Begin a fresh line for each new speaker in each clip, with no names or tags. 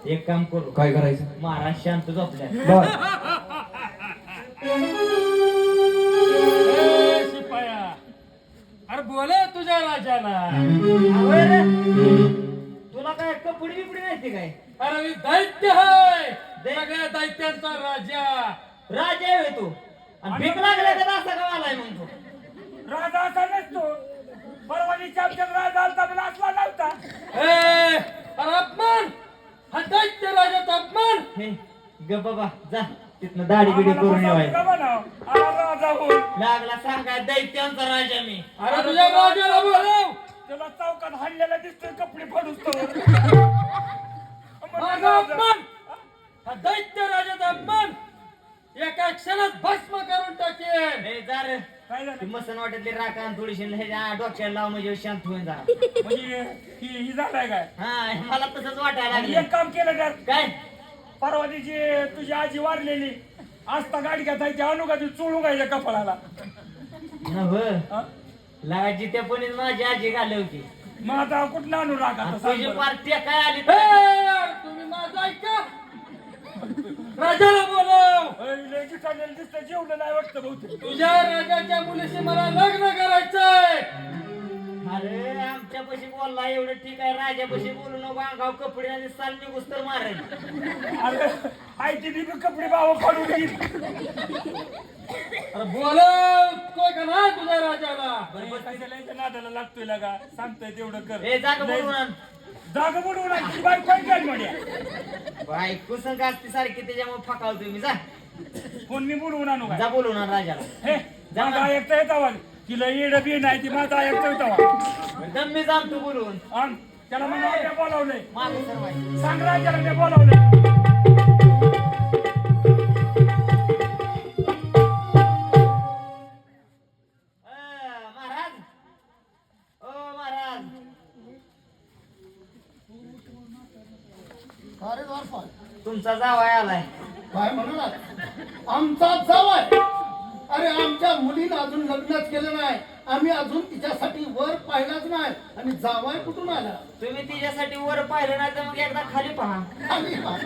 एक काम करू.
काय करायचं?
महाराज शांत झोपल्या.
बर.
शिपाया अरे बोला तुझ्या राजाला.
आवय, तुला काय कपडी बिपडी माहिती काय?
अरे मी दैत्य आहे, सगळ्या दैत्यांचा राजा.
राजा आहे तू आणि भीक लागल्या का असा का आलाय मग तू?
राजा असा नसतो. परवानीच्या आमच्या राजा आलता पण असला नव्हता.
ए, अरे अपमान, हा दैत्य राजाचा अपमान.
हे ग बाबा जा तिथनं दाढी बिडी करून येवाय.
राजा होय.
लागला सांगाय दैत्यांचा राजा मी.
अरे तुझ्या राजाला बोलव.
त्याला चौकात हाणलेला दिसतोय कपडे फाडूस
माझा अपमान, हा दैत्य राजाचा अपमान एका क्षणात भस्म करून टाकेन.
हे जा रे.
काय झालं?
ती मसन वाटतली राखा आणि थोडीशी ह्याच्या डोक्याला लाव म्हणजे शांत होईन जा.
म्हणजे ही झालाय काय?
हा मला तसंच वाटायला
आणि
लागलं.
एक काम केलं तर
काय
परवानीची तुझी आजी वारलेली आस्ता गाडी घ्यायची आणू का ती चोळू का याच्या कपाळाला? हा?
लागायची त्या पण माझी आजी घालवती.
मग आता कुठं आणू राग आता सांग
तुझी
बरं.
पार्टी काय आली
ए, यार, तुम्ही माझा ऐका. राजाला बोलव.
लय गिटारलेलं दिसतं, जेवलं नाही वाटतं बहुतेक.
तुझ्या राजाच्या मुलीशी मला लग्न करायचंय.
अरे आमच्या पशी बोलला एवढं ठीक आहे. राजापाशी बोलू नको. अंगाव कपडे आणि साल निघूस तर मारेल.
अरे आईची बी कपडे बाबा फाडून घेईल.
अरे बोलव का ना तुझ्या राजाला.
बरं, नादाला लागतोय लागा. सांगतोय तेवढं कर.
हे जागा बोलून आण.
जागा बुडवून आणखी बाईक काय काय म्हण्या?
बायको संग असती सारखी त्याच्यामुळे फकावतोय मी. जा
कोण मी बुडवून आणू काय?
जा बोलून आण राजाला.
हे माझा ऐकता येत आवाज. तिला येड बी नाही ती माझा ऐकता येत आवाज.
दम मी जाम तू बोलून.
आण त्याला म्हणा मी बोलावलंय.
मागे सरवाय.
सांग राजाला मी बोलावलंय.
महाराज ओ महाराज.
अरे वारफाल,
तुमचा जावाय आलाय.
काय म्हणाला? आमचा जावाय? अरे आमच्या मुलीनं अजून लग्नच केलं नाही. आम्ही अजून तिच्यासाठी वर पाहिलाच नाही आणि जावाय कुठून आला?
तुम्ही तिच्यासाठी वर पाहिलं नाही तर मग एकदा खाली पहा.
खाली पहा.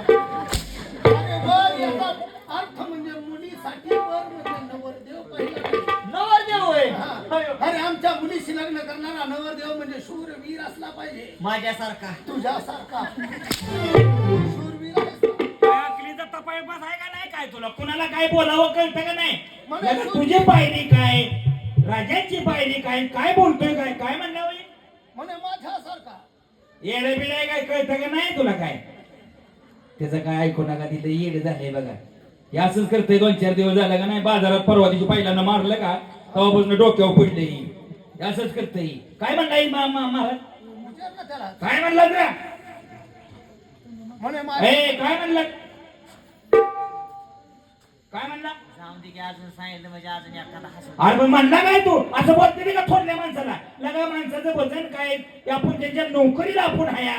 अरे वर याचा अर्थ म्हणजे मुलीसाठी वर म्हणजे नवरदेव पाहिला पाहिजे.
नवरदेव होय.
हा. अरे आमच्या मुलीशी लग्न करणारा नवरदेव म्हणजे शूरवीर असला पाहिजे.
माझ्यासारखा.
तुझ्यासारखा शूरवीर आहेस का?
काय अकलीचा तपाय बस आहे का नाही काय तुला? कुणाला काय बोलावं कळतं का नाही?
मला
नाही तर तुझी पायरी काय, राजाची पायरी काय, काय बोलतोय काय, काय म्हणलं होय?
म्हणे माझ्यासारखा.
येडे बिडे काय कळतं का नाही तुला काय? त्याचं काय ऐकू नका, तिथं येडे झाले बघा. हे असंच करतंय. 2-4 दिवस झालं का नाही, बाजारात परवा दिवशी पहिल्यांदा मारलं का तेव्हापासून डोक्यावर पडले. असंच करतंय. काय म्हणलाय महाराज?
विचार ना त्याला.
काय म्हणला तुला?
म्हणे
काय म्हणलं? काय म्हणला?
जाऊन दे की अजून सांगितलं म्हणजे अजून एखादा हसू.
अरे पण म्हणला काय तू? असं बोलते का थोरल्या माणसाला? लगा माणसाचं वजन काय? आपण त्यांच्या नोकरीला आपण हाया.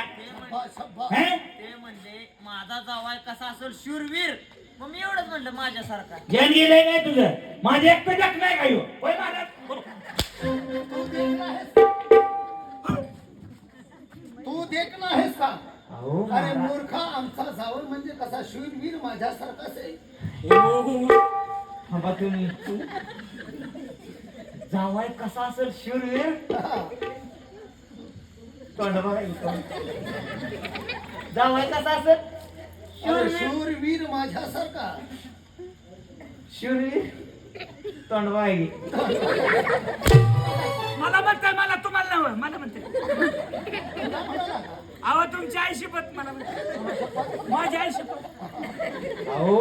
हे?
ते म्हणले माझा जावाय कसा असेल शूरवीर. मग मी एवढंच म्हणलं माझ्यासारखा.
ज्ञान गेलंय काय तुझं? माझं एकटं जग नाही काय हो? होय महाराज?
तू देखना आहेस का?
अहो
अरे मूर्खा, आमचा जावळ म्हणजे कसा शूरवीर माझ्यासारखाच आहे.
थांबा तुम्ही. जावाय कसा असेल शूरवीर. तोंड बघा इथं. जावाय कसा असेल
अरे
शूरवीर.
शूरवीर माझ्यासारखा.
शूरवीर तोंड बघा की.
मला म्हणताय, मला तुम्हाला नाही. मला म्हणते
तुला म्हणाला का?
अहो तुमची आई शिपत मला म्हणते. माझी आई शिपत.
अहो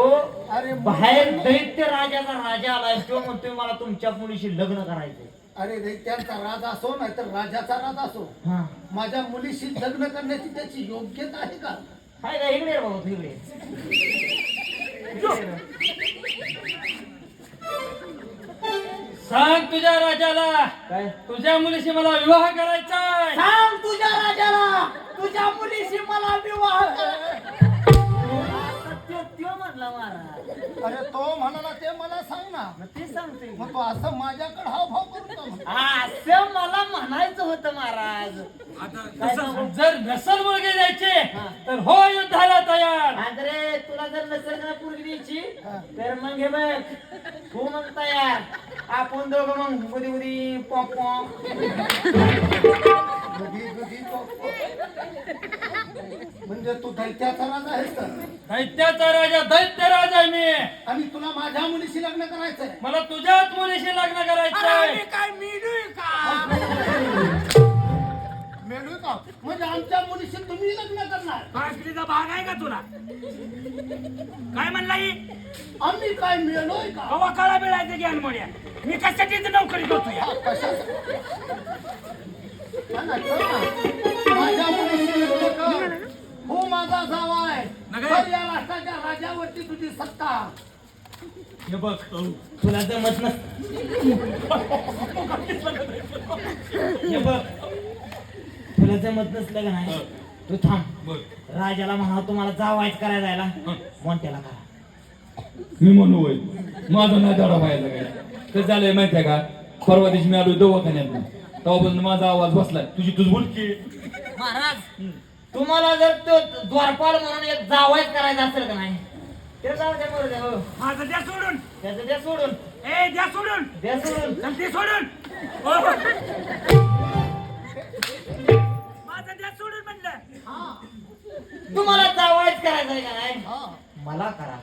अरे
बाहेर दैत्य राजाचा राजा आलाय. तो म्हणतोय मला तुमच्या मुलीशी लग्न करायचंय.
अरे दैत्यांचा राजा असो नाही तर राजाचा राजा असो,
हा
माझ्या मुलीशी लग्न करण्याची त्याची योग्यता आहे का?
हाय का इकडे रे बाबा तू इकडे.
सांग तुझ्या राजाला
काय
तुझ्या मुलीशी मला विवाह करायचाय.
सांग तुझ्या राजाला तुझ्या मुलीशी मला विवाह करायचा. त्यो म्हणला महाराज.
अरे तो म्हणाला ते मला सांग ना.
मग ते सांगते.
मग तो असं माझ्याकडे हावभाव करून का म्हणतो?
असं मला म्हणायचं होतं महाराज.
आता जर नसल मुलगे द्यायचे तर हो युद्धाला
तर मग हे बघ तू मग तयार आपण दोघं मग गुदी गुदी पॉप पॉप
म्हणजे तू दैत्याचा राजा आहेस तर
दैत्याचा राजा दैत्य राजा आहे मी.
आणि तुला माझ्या मुलीशी लग्न करायचंय.
मला तुझ्याच मुलीशी लग्न करायचंय.
काय मिळू का
मेलू का म्हणजे आमच्या मुलीशी तुम्ही लग्न करणार.
बासरीचा भाग आहे का तुला काय म्हणला
आम्ही काय मेलोय का.
हवा काळा मिळायचं ज्ञान मोड्या मी कशाची नोकरी करतो या
माझ्या मुलीशी लग्न कर. हो माझा जावा आहे तर या राष्ट्राच्या राजावरती तुझी सत्ता.
हे बघ तुला जमत नस हे बघ तुला जमत नसलं का नाही तू थांब राजाला म्हणा तुम्हाला जावायच करायला जायला मोठ्याला करा.
मी म्हणू होय माझा नाही दाडा व्हायचा काय तर झालंय माहितीये का. परवा दिवशी मी आलो दवाखान्यात तेव्हापासून माझा आवाज बसलाय तुझी तुझ बोलकी.
महाराज तुम्हाला जर तो द्वारपाल म्हणून एक जावायच करायचा असेल का नाही ते जाऊ द्या मरू द्या हो.
माझं द्या सोडून.
त्याचं द्या सोडून
ए द्या सोडून.
द्या सोडून
ते सोडून. माझं द्या सोडून म्हणलं.
तुम्हाला जावायच करायचं आहे का नाही
हा
मला करा.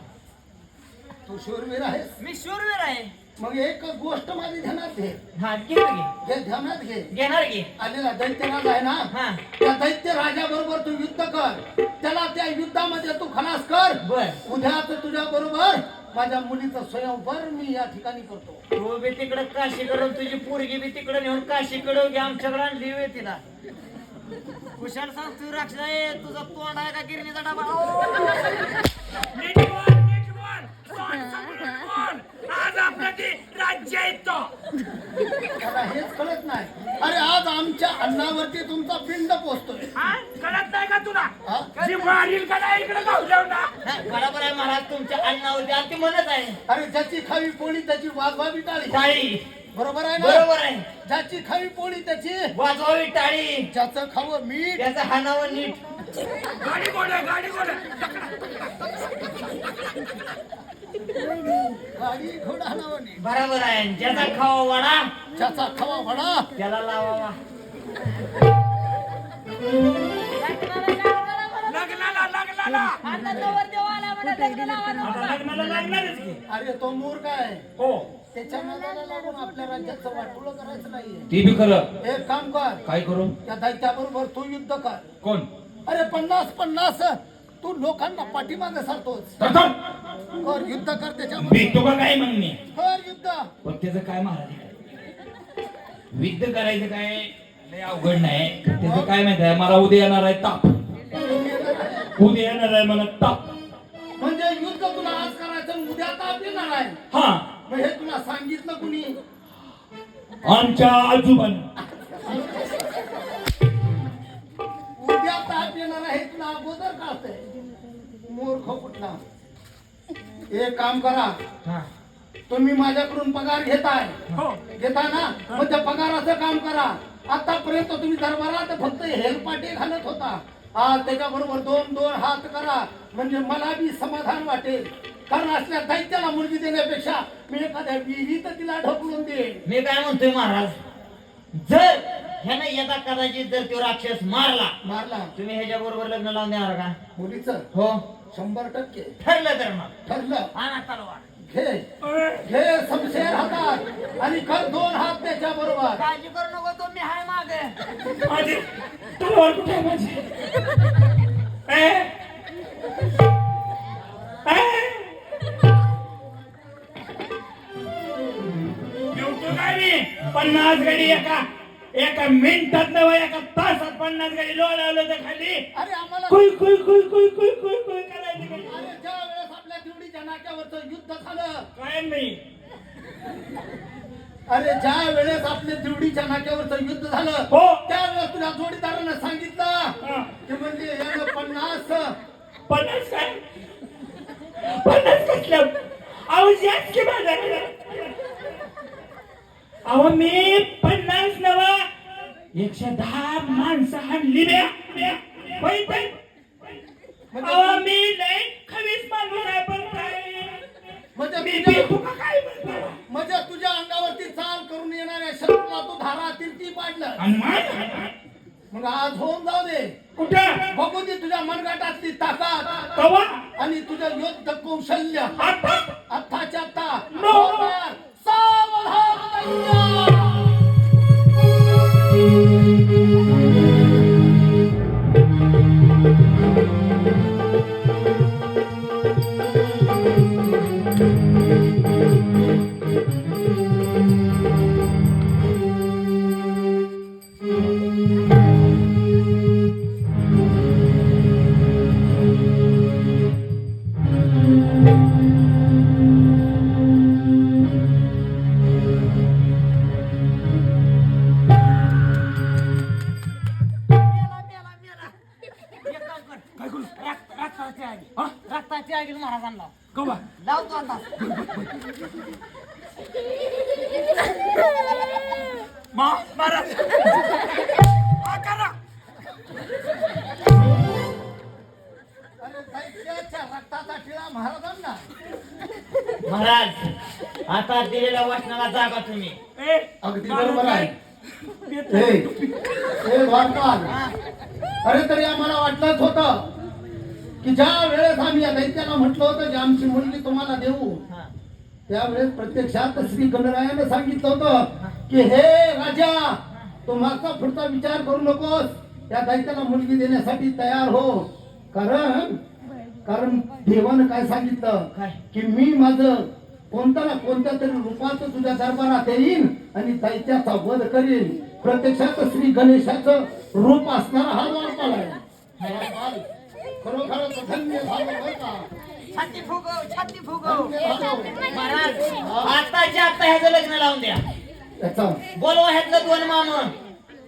तू शूरवीर आहेस.
मी शूरवीर आहे.
मग एक गोष्ट माझी ध्यानात घे.
हा घेतो घे
हे ध्यानात घे.
घेणार घे
आलेला दैत्य राजा आहे ना
हा
त्या दैत्य राजाबरोबर तू युद्ध कर. त्याला त्या युद्धामध्ये तू खलास कर.
बर
उद्याच तुझ्या बरोबर माझ्या मुलीचं स्वयंवर मी या ठिकाणी करतो.
तू बी तिकडं काशीकडून तुझी पोरगी बी तिकडे नेऊन काशीकडं घे आमच्याकडे आणली होय तिला. कुशाल सांग तू राक्षस आहे तुझा तोंड आहे का गिरणीचा डबा.
नीट बोल, नीट बोल. तोंड सांभाळून बोल. आज आपलं ते राज्य येतो.
मला हेच कळत नाही. अरे आज आमच्या अन्नावरती तुमचा पिंड पोचतोय.
हा? कळत नाही का तुला
हा?
जी मारील का नाही इकडे गावल्यावर ना.
बरोबर आहे महाराज तुमच्या अन्नावरती आणि ती म्हणत आहे
अरे ज्याची खावी पोळी त्याची वाजवावी टाळी.
टाळी
बरोबर आहे ना.
बरोबर आहे
ज्याची खावी पोळी त्याची
वाजवावी टाळी
ज्याचं खावं मीठ
त्याचं हाणावं नीट.
गाडी गोडे गाडी गोडे.
गाडी घोडा नावाने.
बरोबर आहे ज्याचा खावा वडा
ज्याचा खावा वडा
त्याला लावावा.
लग्नाला लग्नाला. आता लग्नाला लागणारच की.
अरे तो मूर्ख आहे.
हो
त्याच्या नादाला लागून आपल्या राज्याचं वाटोळं करायचं नाहीये.
ती बी खरं.
एक काम कर
काय करू.
त्या दैत्याबरोबर तू युद्ध कर.
कोण
अरे 50-50 तू लोकांना पाठीमागे सारतोस. कर युद्ध कर त्याच्यावर.
भेटतो का काय मग मी.
कर युद्ध.
पण त्याचं काय महाराज युद्ध करायचं काय लय अवघड नाही. त्याचं काय माहिती आहे मला उद्या येणार आहे ताप. उद्या येणार आहे मला ताप.
म्हणजे युद्ध तुला आज करायचं उद्या ताप येणार आहे.
हा
मग हे तुला सांगितलं कुणी.
आमच्या आजोबांना.
उद्या ताप येणार आहे तुला अगोदर कळतंय. मूर्ख कुठला. एक काम करा
हा
तुम्ही माझ्याकडून पगार घेताय.
हो
घेता ना मग त्या पगाराचं काम करा. आतापर्यंत तुम्ही दरबारात फक्त हेलपाटे घालत होता. आज त्याच्याबरोबर 2-2 हात करा म्हणजे मला बी समाधान वाटेल. कारण असल्या दैत्याला मुलगी देण्यापेक्षा मी एखाद्या विहिरीत तिला ढकलून देईन.
मी काय म्हणतोय महाराज जर ह्यानं यदा कदाचित जर तो राक्षस मारला
मारला
तुम्ही ह्याच्या बरोबर लग्न लावून देणार का.
मुलीचं
हो
100%
ठरलं तर मग
ठरलं.
आणा तलवार.
घे घे शमशेर हातात आणि कर 2 हात त्याच्या बरोबर.
काळजी करू नको तो मी हाय मागे.
माझी तलवार कुठे आहे माझी. जेवतो काय मी 50 गाडी एका मिनिटात नव्हे एका तासात 50 गाडी लोळवलं तर खाली
अरे आम्हाला
कुई कुई कुई कुई कुई कुई कुई करायची गाडी.
अरे ज्या वेळेस आपल्या दिवडीच्या नाक्यावरचं युद्ध झालं.
काय नाही
अरे ज्या वेळेस आपल्या दिवडीच्या नाक्यावरचं युद्ध झालं
हो.
त्यावेळेस तुझ्या जोडीदारानं सांगितलं
हा.
ते म्हणजे यानं
50 काय 50 कसलं अहो जास्त की माझ्याकडे. अहो मी 50 नवा 110 माणसं हाणली बे. अहो मी लय खवीस माणूस आहे पण काय तुका काय म्हणतो
म्हणजे तुझ्या अंगावरती चाल करून येणाऱ्या शत्रूला तू धारा तिरती पाडलं
आणि माझं
मग आज होऊन जाऊ दे
कुठं
बघू दे तुझ्या मनगटातली ताकद
तवा
आणि तुझं योद्ध कौशल्य
आता
आत्ताच्या आत्ता
नो.
सावधान दैन्य!
रक्ताची आगील महाराजांना
कवा
लावतो आता
मारा
अरे दैत्याच्या रक्ताचा टिळा महाराजांना
महाराज आता दिलेल्या वचनाला जागा तुम्ही
अगदी बरोबर आहे ए वाटपाल अरे तरी आम्हाला वाटलंच होतं की ज्या वेळेस आम्ही या दैत्याला म्हटलं होतं की आमची मुलगी तुम्हाला देऊ
हा.
त्यावेळेस प्रत्यक्षात श्री गणरायाने सांगितलं होतं की हे राजा तू मागचा पुढचा विचार करू नकोस त्या दैत्याला मुलगी देण्यासाठी तयार हो कारण देवानं काय सांगितलं
काय?
की मी माझं कोणत्या ना कोणत्या तरी रूपाचं तुझ्या दरबारात येईन आणि दैत्याचा वध करीन प्रत्यक्षात श्री गणेशाचं रूप असणारा हा वारपाल आहे हा वारपाल खरोखरच धन्य झालं बरं का
छाती फुगव छाती फुगव
धन्य झालं.
महाराज आताच्या आता ह्याचं लग्न लावून द्या
याचा
बोलवा ह्यातलं दोन माम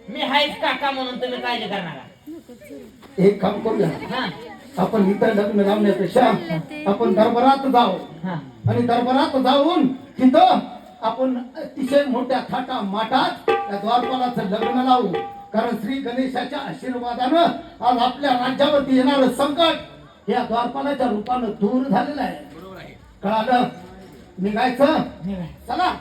मी हायच काका म्हणून तुम्ही काळजी करणार
एक काम करूया
हा
आपण इथं लग्न लावण्यापेक्षा आपण दरबारात जाऊ
हा
आणि दरबारात जाऊन तिथं आपण अतिशय मोठ्या थाटा माटात त्या द्वारपालाचं लग्न लावू कारण श्री गणेशाच्या आशीर्वादानं आज आपल्या राज्यावरती येणारं संकट या द्वारपालाच्या रूपानं दूर झालेलं आहे कळालं निघायचं
निघा.
चला